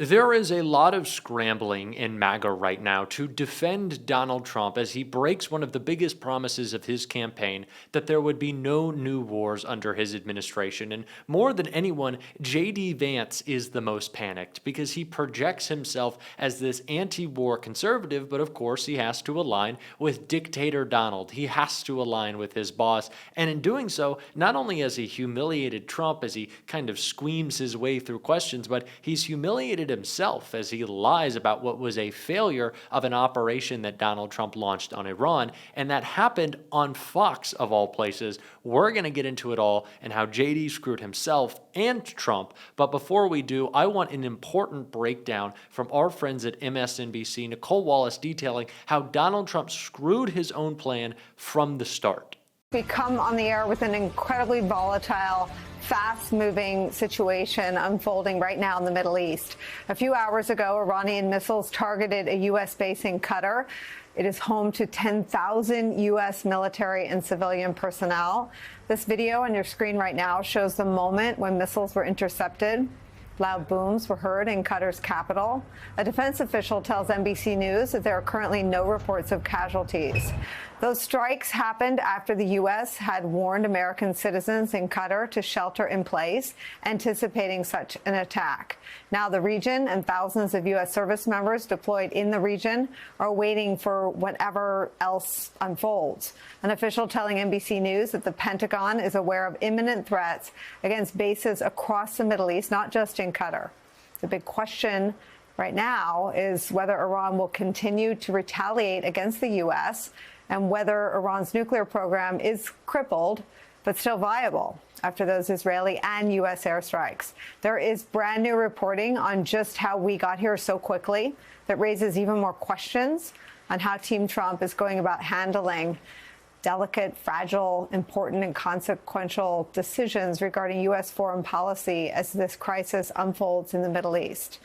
There is a lot of scrambling in MAGA right now to defend Donald Trump as he breaks one of the biggest promises of his campaign, that there would be no new wars under his administration. And more than anyone, JD Vance is the most panicked because he projects himself as this anti-war conservative, but of course he has to align with dictator Donald. He has to align with his boss. And in doing so, not only has he humiliated Trump as he kind of squeams his way through questions, but he's humiliated himself as he lies about what was a failure of an operation that Donald Trump launched on Iran, and that happened on Fox of all places. We're going to get into it all and how JD screwed himself and Trump, but before we do, I want an important breakdown from our friends at MSNBC, Nicole Wallace, detailing how Donald Trump screwed his own plan from the start. We come on the air with an incredibly volatile, fast-moving situation unfolding right now in the Middle East. A few hours ago, Iranian missiles targeted a U.S. base in Qatar. It is home to 10,000 U.S. military and civilian personnel. This video on your screen right now shows the moment when missiles were intercepted. Loud booms were heard in Qatar's capital. A defense official tells NBC News that there are currently no reports of casualties. Those strikes happened after the U.S. had warned American citizens in Qatar to shelter in place, anticipating such an attack. Now the region and thousands of U.S. service members deployed in the region are waiting for whatever else unfolds. An official telling NBC News that the Pentagon is aware of imminent threats against bases across the Middle East, not just in Qatar. The big question right now is whether Iran will continue to retaliate against the U.S. and whether Iran's nuclear program is crippled but still viable after those Israeli and U.S. airstrikes. There is brand new reporting on just how we got here so quickly that raises even more questions on how Team Trump is going about handling delicate, fragile, important, and consequential decisions regarding U.S. foreign policy as this crisis unfolds in the Middle East.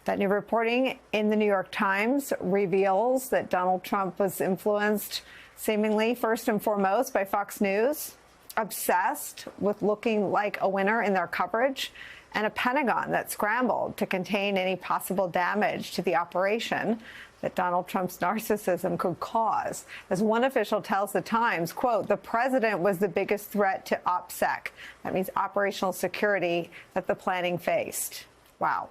That new reporting in the New York Times reveals that Donald Trump was influenced, seemingly first and foremost, by Fox News, obsessed with looking like a winner in their coverage, and a Pentagon that scrambled to contain any possible damage to the operation that Donald Trump's narcissism could cause. As one official tells the Times, quote, the president was the biggest threat to OPSEC. That means operational security that the planning faced. Wow.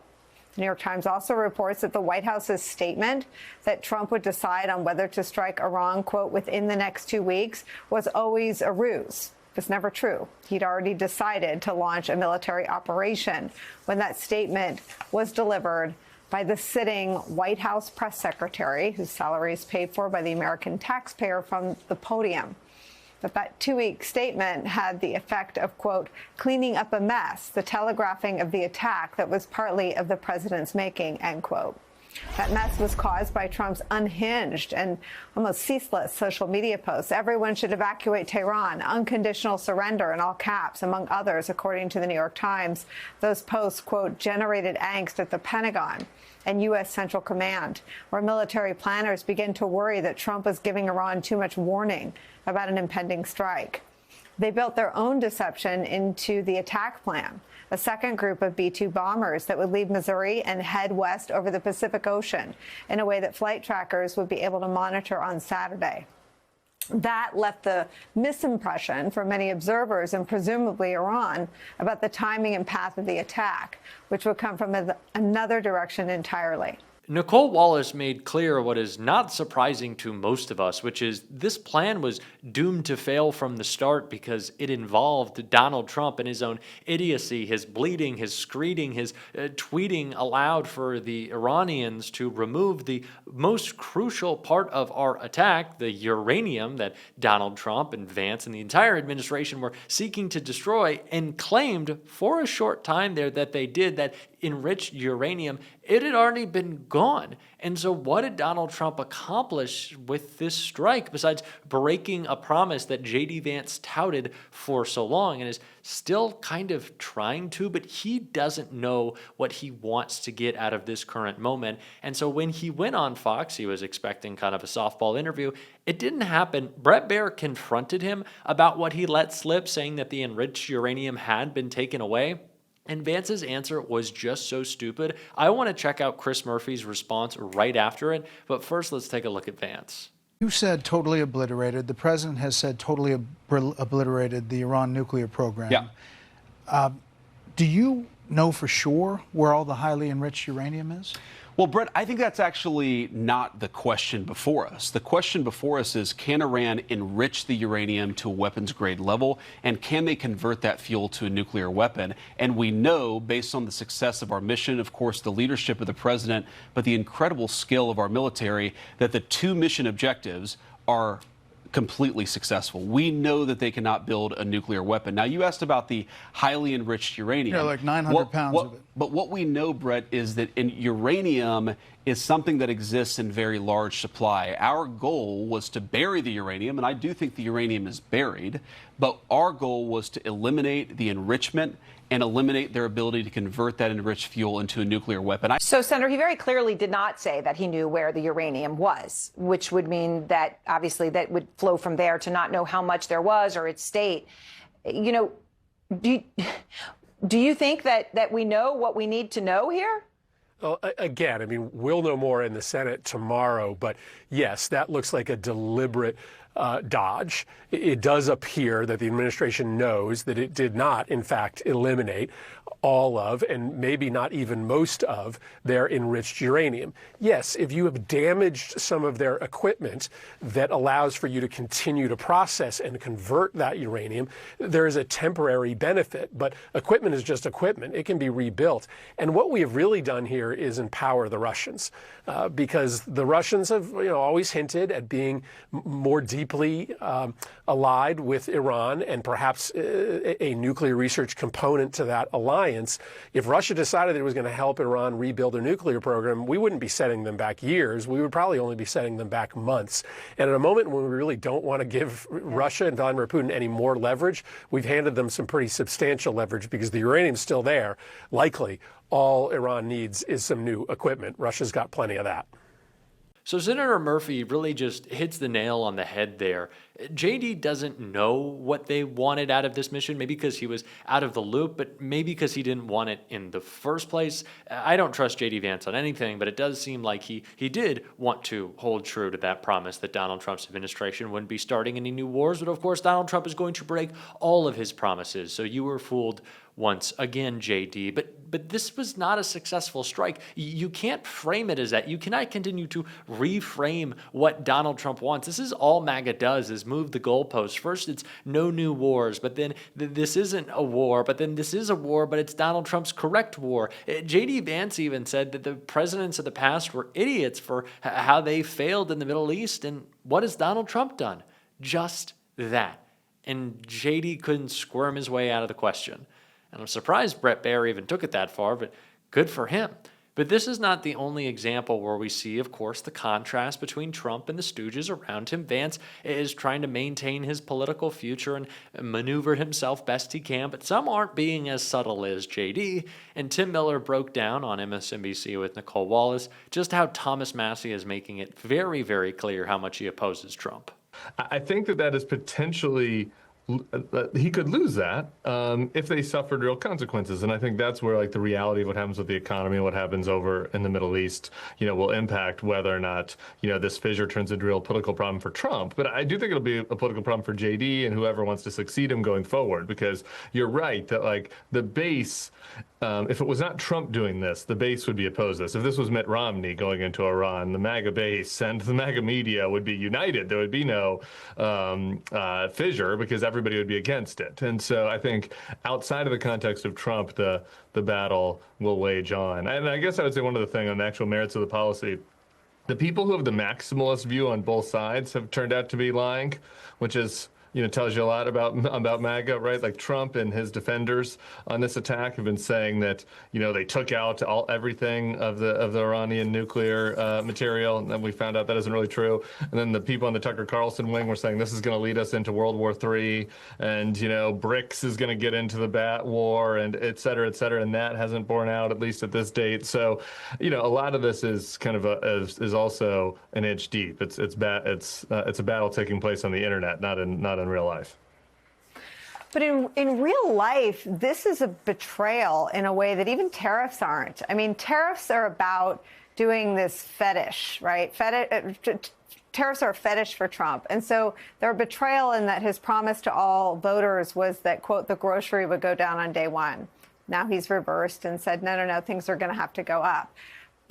The New York Times also reports that the White House's statement that Trump would decide on whether to strike Iran, quote, within the next 2 weeks was always a ruse. It was never true. He'd already decided to launch a military operation when that statement was delivered by the sitting White House press secretary, whose salary is paid for by the American taxpayer, from the podium. But that 2-week statement had the effect of, quote, cleaning up a mess, the telegraphing of the attack that was partly of the president's making, end quote. That mess was caused by Trump's unhinged and almost ceaseless social media posts. Everyone should evacuate Tehran, unconditional surrender in all caps, among others, according to the New York Times. Those posts, quote, generated angst at the Pentagon and U.S. Central Command, where military planners began to worry that Trump was giving Iran too much warning about an impending strike. They built their own deception into the attack plan, a second group of B-2 bombers that would leave Missouri and head west over the Pacific Ocean in a way that flight trackers would be able to monitor on Saturday. That left the misimpression for many observers, and presumably Iran, about the timing and path of the attack, which would come from another direction entirely. Nicole Wallace made clear what is not surprising to most of us, which is this plan was doomed to fail from the start because it involved Donald Trump and his own idiocy, his bleeding, his screeding, his tweeting allowed for the Iranians to remove the most crucial part of our attack, the uranium that Donald Trump and Vance and the entire administration were seeking to destroy, and claimed for a short time there that they did, that enriched uranium, it had already been gone. And so what did Donald Trump accomplish with this strike besides breaking a promise that JD Vance touted for so long and is still kind of trying to, but he doesn't know what he wants to get out of this current moment. And so when he went on Fox, he was expecting kind of a softball interview. It didn't happen. Brett Baier confronted him about what he let slip, saying that the enriched uranium had been taken away. And Vance's answer was just so stupid. I want to check out Chris Murphy's response right after it, but first let's take a look at Vance. You said totally obliterated. The president has said totally obliterated the Iran nuclear program. Yeah. Do you know for sure where all the highly enriched uranium is? Well, Brett, I think that's actually not the question before us. The question before us is, can Iran enrich the uranium to a weapons-grade level, and can they convert that fuel to a nuclear weapon? And we know, based on the success of our mission, of course, the leadership of the president, but the incredible skill of our military, that the two mission objectives are completely successful. We know that they cannot build a nuclear weapon. Now, you asked about the highly enriched uranium. Yeah, like 900 pounds of it. But what we know, Brett, is that uranium is something that exists in very large supply. Our goal was to bury the uranium, and I do think the uranium is buried, but our goal was to eliminate the enrichment and eliminate their ability to convert that enriched fuel into a nuclear weapon. So, Senator, he very clearly did not say that he knew where the uranium was, which would mean that obviously that would flow from there to not know how much there was or its state. You know, do you think that we know what we need to know here? Well, again, I mean, we'll know more in the Senate tomorrow, but yes, that looks like a deliberate dodge. It does appear that the administration knows that it did not, in fact, eliminate all of, and maybe not even most of, their enriched uranium. Yes, if you have damaged some of their equipment that allows for you to continue to process and convert that uranium, there is a temporary benefit, but equipment is just equipment. It can be rebuilt. And what we have really done here is empower the Russians, because the Russians have always hinted at being more deeply allied with Iran and perhaps a nuclear research component to that alliance. If Russia decided it was going to help Iran rebuild their nuclear program, we wouldn't be setting them back years. We would probably only be setting them back months. And at a moment when we really don't want to give Russia and Vladimir Putin any more leverage, we've handed them some pretty substantial leverage because the uranium's still there. Likely, all Iran needs is some new equipment. Russia's got plenty of that. So Senator Murphy really just hits the nail on the head there. JD doesn't know what they wanted out of this mission, maybe because he was out of the loop, but maybe because he didn't want it in the first place. I don't trust JD Vance on anything, but it does seem like he did want to hold true to that promise that Donald Trump's administration wouldn't be starting any new wars. But of course, Donald Trump is going to break all of his promises. So you were fooled once again, JD. But this was not a successful strike. You can't frame it as that. You cannot continue to reframe what Donald Trump wants. This is all MAGA does, is move the goalposts. First, it's no new wars, but then this isn't a war, but then this is a war, but it's Donald Trump's correct war. JD Vance even said that the presidents of the past were idiots for how they failed in the Middle East. And what has Donald Trump done? Just that. And JD couldn't squirm his way out of the question. And I'm surprised Brett Baier even took it that far, but good for him. But this is not the only example where we see, of course, the contrast between Trump and the stooges around him. Vance is trying to maintain his political future and maneuver himself best he can, but some aren't being as subtle as JD. And Tim Miller broke down on MSNBC with Nicole Wallace just how Thomas Massie is making it very, very clear how much he opposes Trump. I think that is potentially... he could lose that if they suffered real consequences. And I think that's where, like, the reality of what happens with the economy and what happens over in the Middle East, will impact whether or not, this fissure turns into a real political problem for Trump. But I do think it'll be a political problem for JD and whoever wants to succeed him going forward, because you're right that, like, the base, if it was not Trump doing this, the base would be opposed to this. If this was Mitt Romney going into Iran, the MAGA base and the MAGA media would be united. There would be no fissure because everybody would be against it. And so I think outside of the context of Trump, the battle will wage on. And I guess I would say one other thing on the actual merits of the policy. The people who have the maximalist view on both sides have turned out to be lying, which is, tells you a lot about MAGA, right? Like Trump and his defenders on this attack have been saying that, they took out everything of the Iranian nuclear material, and then we found out that isn't really true. And then the people on the Tucker Carlson wing were saying this is going to lead us into World War III, and BRICS is going to get into the bat war, and et cetera, and that hasn't borne out, at least at this date. So, a lot of this is kind of is also an inch deep. It's a battle taking place on the internet, not in real life. But in real life, this is a betrayal in a way that even tariffs aren't. I mean, tariffs are about doing this fetish, right? Tariffs are a fetish for Trump. And so they're a betrayal in that his promise to all voters was that, quote, the grocery would go down on day one. Now he's reversed and said, no, things are going to have to go up.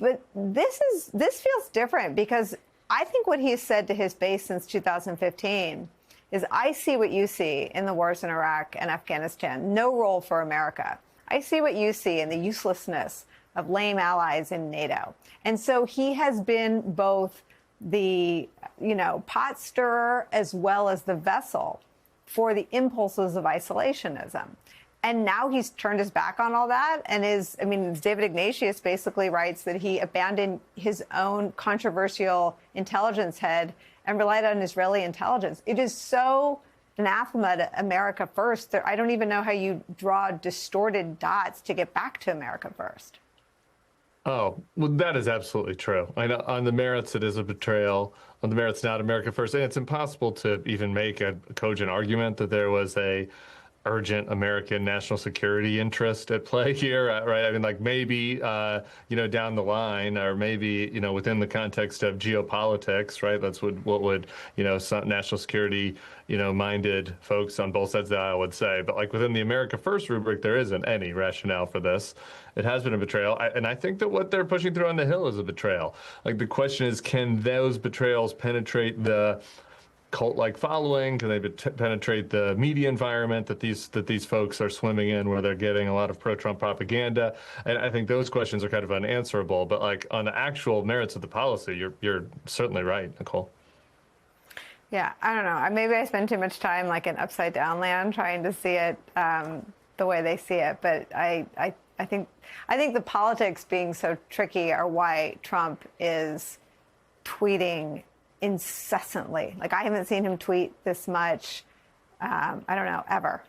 But this feels different because I think what he's said to his base since 2015 is, I see what you see in the wars in Iraq and Afghanistan. No role for America. I see what you see in the uselessness of lame allies in NATO. And so he has been both the, pot stirrer as well as the vessel for the impulses of isolationism. And now he's turned his back on all that and David Ignatius basically writes that he abandoned his own controversial intelligence head and relied on Israeli intelligence. It is so anathema to America first. I don't even know how you draw distorted dots to get back to America first. Oh, well, that is absolutely true. I know on the merits, it is a betrayal. On the merits, not America first. And it's impossible to even make a cogent argument that there was a urgent American national security interest at play here, right? I mean, like maybe, down the line, or maybe, within the context of geopolitics, right? That's what would, some national security, minded folks on both sides of the aisle would say. But like within the America First rubric, there isn't any rationale for this. It has been a betrayal. And I think that what they're pushing through on the Hill is a betrayal. Like the question is, can those betrayals penetrate the cult-like following? Can they penetrate the media environment that these folks are swimming in, where they're getting a lot of pro-Trump propaganda? And I think those questions are kind of unanswerable. But like on the actual merits of the policy, you're certainly right, Nicole. Yeah, I don't know. Maybe I spend too much time like in upside down land trying to see it the way they see it. But I think the politics being so tricky are why Trump is tweeting incessantly. Like, I haven't seen him tweet this much, I don't know, ever,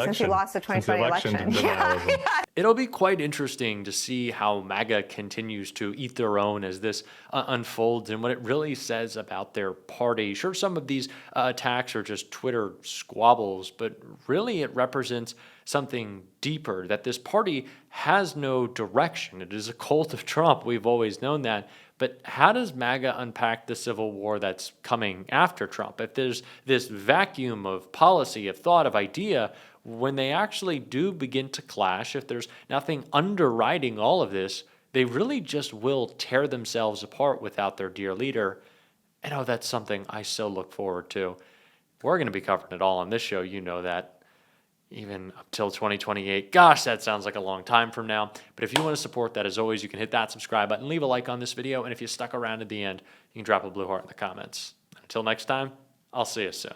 since he lost the 2020 election. Yeah. It'll be quite interesting to see how MAGA continues to eat their own as this unfolds and what it really says about their party. Sure, some of these attacks are just Twitter squabbles, but really it represents something deeper, that this party has no direction. It is a cult of Trump. We've always known that. But how does MAGA unpack the civil war that's coming after Trump? If there's this vacuum of policy, of thought, of idea, when they actually do begin to clash, if there's nothing underwriting all of this, they really just will tear themselves apart without their dear leader. And that's something I so look forward to. We're going to be covering it all on this show, you know that. Even up till 2028. Gosh, that sounds like a long time from now. But if you want to support that, as always, you can hit that subscribe button, leave a like on this video, and if you stuck around at the end, you can drop a blue heart in the comments. Until next time, I'll see you soon.